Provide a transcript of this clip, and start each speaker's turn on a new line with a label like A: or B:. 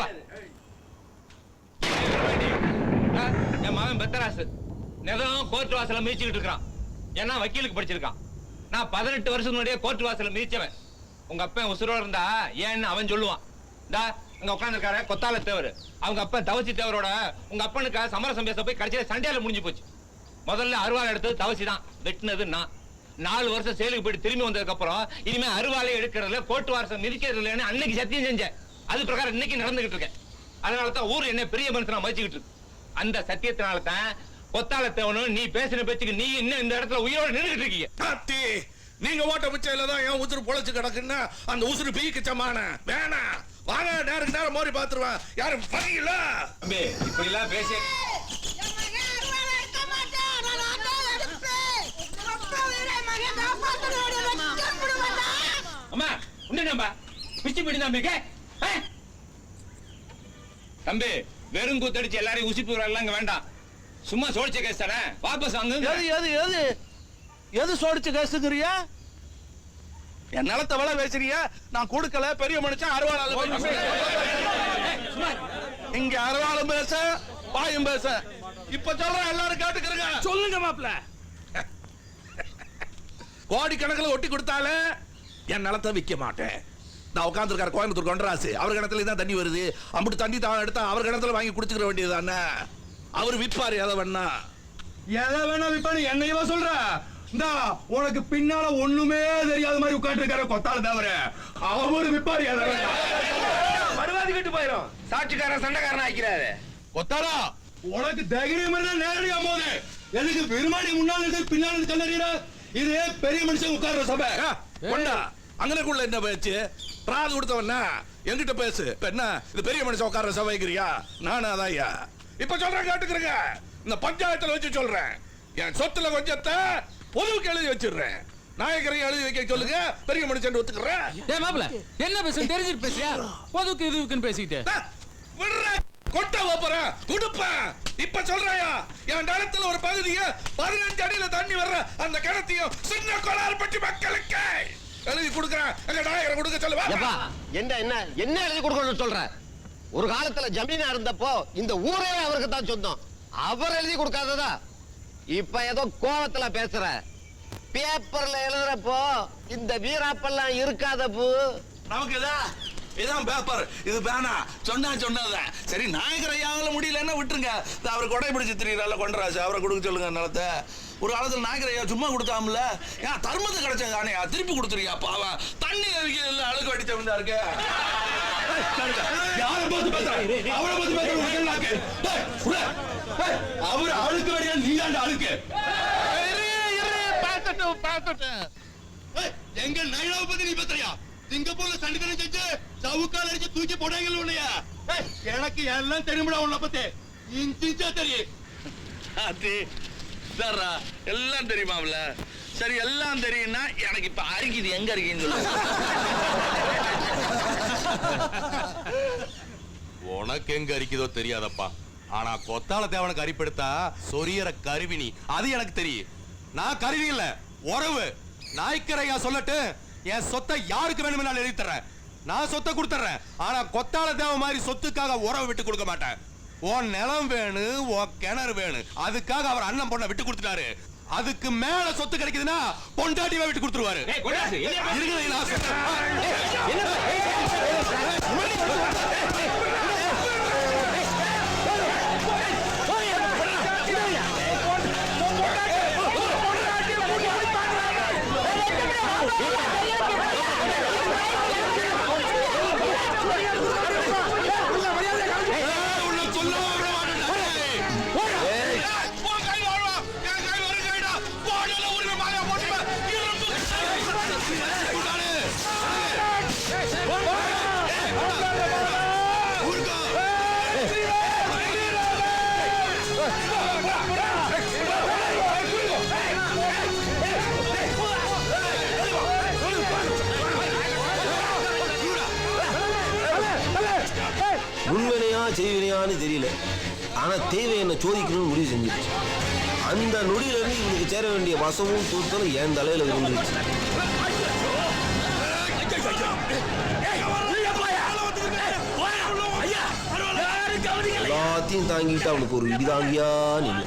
A: வாப்பா. என் மகன் பெத்தராசு நிலம் கோர்ட் வாசல மிதிச்சுக்கிட்டு இருக்கான். ஏன்னா வக்கீலுக்கு படிச்சிருக்கான். நான் 18 வருஷத்துக்கு முன்னாடியே கோர்ட் வாசல மிதிச்சவன். உங்க அப்பா உசுரோட இருந்தா ஏன்னு அவன் சொல்லுவான். அங்க உட்காந்துருக்காரு கொத்தால தேவர். அவங்க அப்பா தவசி தேவரோட உங்க அப்பனுக்கு சமரசம் பேச போய் கடைசியில சண்டையில முடிஞ்சு போச்சு. முதல்ல அருவாள் எடுத்தது தவசி தான், வெட்டினது நான். 4 வருஷம் செயலுக்கு போயிட்டு திரும்பி வந்ததுக்கு அப்புறம் இனிமே அருவாளை எடுக்கிறதுல கோர்ட் வாசம் மிதிக்கிறது இல்லைன்னு அன்னைக்கு சத்தியம் செஞ்சேன். அது பிரகாரம் இன்னைக்கு நடந்துகிட்டு இருக்கேன். அதனாலதான் ஊர் என்ன பெரிய மனுஷனா மதிச்சுக்கிட்டு இருக்கு. அந்த சத்தியத்தினால தான் கொத்தால தேவனும் நீ பேசின பேச்சுக்கு நீ இன்னும் இந்த இடத்துல உயிரோட நின்றுகிட்டு இருக்கீங்க.
B: நீங்க ஓட்ட பிச்சையில தான் என் உசுறு பொழைச்சு கிடக்குன்னா அந்த உசுறு பீக்கு சமான வேணா வாங்க. நேருக்கு நேரம் மோரி பாத்துருவேன். யாரும் வரீங்களா?
A: இப்படி எல்லாம் பேசி அம்மா உண்டா பிச்சு பிடி தம்பி வெறும் கூத்தடிச்சு எல்லாரையும் உசிப்பு எல்லாம் வேண்டாம். சும்மா சோடிச்ச கேஸ் தானே, வாபஸ் வாங்க.
B: எது சோடிச்சு கேசுங்கிறியா? என் நிலத்தை விலை பேசுறிய? நான் கொடுக்கல. பெரிய மனுஷன் அருவாளால இங்க அருவாளும் பேச பாயும் பேச. இப்ப சொல்றேன், எல்லாரும் கேட்டுக்கிறங்க.
C: சொல்லுங்க மாப்ள.
B: கோடிக்கணக்கில் ஒட்டி கொடுத்தாலே என் நிலத்தை விற்க மாட்டேன். நான் உட்காந்துருக்காரு கோயம்புத்தூர் கொண்டராசு. அவர் கிணத்துல தான் தண்ணி வருது. அம்பிட்டு தண்ணி தான் எடுத்தா அவர் கிணத்துல வாங்கி குடிச்சுக்கிற வேண்டியதுதானே. அவர் விற்பாரு எதை வேணா.
C: எதை வேணா விற்பாரு. என்னையவா சொல்ற? உனக்கு பின்னால ஒண்ணுமே தெரியாத மாதிரி உட்காந்து இருக்காரு கொத்தால தவிர. அவரு விற்பாரு எதை வேணா.
A: மறுவாதி கட்டு போயிடும். சாட்சிக்காரன் சண்டைக்காரன் ஆக்கிறாரு.
C: கொத்தாரா உனக்கு தைரியம் இருந்தா நேரடியா போது. எதுக்கு பெருமாடி முன்னாள் இருந்து பின்னால இருந்து கல்லறிற? இது பெரிய மனுஷன் உட்கார்ற சபை.
B: கொண்டா அங்கனக்குள்ள என்ன பேச்சு? பிராது கொடுத்தவனா என்கிட்ட பேசு. என்ன இது பெரிய மனுஷன் உட்கார்ற சபைக்கிறியா? நானும் அதான்யா. இப்ப சொல்றேன் கேட்டுக்கிறேங்க. இந்த பஞ்சாயத்துல வச்சு சொல்றேன். என் சொத்துல கொஞ்சத்தை பொதுவுக்கு எழுதி வச்சிடுறேன். நாயக்கரையும் எழுதி வைக்க சொல்லுங்க. பெரிய மனுஷன் ஒத்துக்கிறேன்.
D: என்ன பேச தெரிஞ்சிட்டு பேசியா? பொதுவுக்கு இதுக்குன்னு பேசிக்கிட்டு
B: கொட்ட போறேன் கொடுப்பேன். இப்ப சொல்றேயா, என் நிலத்துல ஒரு பகுதியை 15 அடியில தண்ணி வர்ற அந்த கிணத்தையும் சின்ன கோளாறுபட்டி மக்களுக்கு எழுதி கொடுக்கிறேன். எங்க நாயகரை கொடுக்க சொல்லுவா.
E: என்ன எழுதி கொடுக்கணும்னு சொல்ற? ஒரு காலத்துல ஜமீனா இருந்தப்போ இந்த ஊரே அவருக்கு தான் சொந்தம். அவர் எழுதி கொடுக்காததா? இப்ப ஏதோ கோவத்துல பேசுற. பேப்பர்ல எழுதுறப்போ இந்த வீராப்பெல்லாம் இருக்காத பூ.
B: நமக்கு இதான் பேப்பர். இது பேனா சொன்னதுதான். சரி நாயகர் ஐயாவில் முடியலன்னா விட்டுருங்க. அவர் கொடை பிடிச்சு திரியல கொண்டராசு. அவரை கொடுக்க சொல்லுங்க நிலத்தை. ஒரு காலத்தில் நாயகர் ஐயா சும்மா கொடுத்தாமல. ஏன் தர்மத்தை கிடைச்சது தானே திருப்பி கொடுத்துருக்கியா? பாவம் தண்ணி அவிக்கல அழுக்கு அடிச்ச வந்தா இருக்கு.
C: அவரு அழுக்கு வழியா நீ தான் அழுக்கு. எங்க நைனாவை பத்தி நீ பத்திரியா? சிங்கப்பூர்ல சண்டித்தனை செஞ்சு சவுக்கால் அடிச்சு தூக்கி போடாங்க உன்னைய. எனக்கு எல்லாம் தெரியும்டா உன்னை பத்தி. இன்ச்சா தெரியும்.
B: எல்லாம் தெரியுமாவில? சரி எல்லாம் தெரியும்னா எனக்கு இப்ப அரிக்குது. எங்க இருக்கீங்க?
F: உனக்கு எங்க அரிக்குதோ தெரியாதப்பா. ஆனா கொத்தால தேவனுக்கு அரிப்படுத்தா சொரியற கருவினி அது எனக்கு தெரியும். நான் கருவி இல்ல, உறவு. நாய்க்கரையா சொல்லட்டு என் சொத்தை யாருக்கு வேணும்னாலும் எழுதி தர்றேன். நான் சொத்தை கொடுத்துறேன். ஆனா கொத்தால தேவ மாதிரி சொத்துக்காக உறவு விட்டு கொடுக்க மாட்டேன். உன் நிலம் வேணும், உன் கிணறு வேணும். அதுக்காக அவர் அண்ணன் பொண்ணை விட்டு கொடுத்துட்டாரு. அதுக்கு மேல சொத்து கிடைக்குதுன்னா பொண்டாட்டியை விட்டு கொடுத்துருவாரு.
G: உண்மையா செய்வினையான்னு தெரியல. ஆனா தேவை என்ன சோதிக்கணும்னு முடிவு செஞ்சிருச்சு. அந்த நொடியில இருந்து இவனுக்கு சேர வேண்டிய வசமும் தூத்தலும் என் தலையில விழுந்துருச்சு. எல்லாத்தையும் தாங்கிட்டு அவனுக்கு ஒரு இடி தாங்கியா நின்று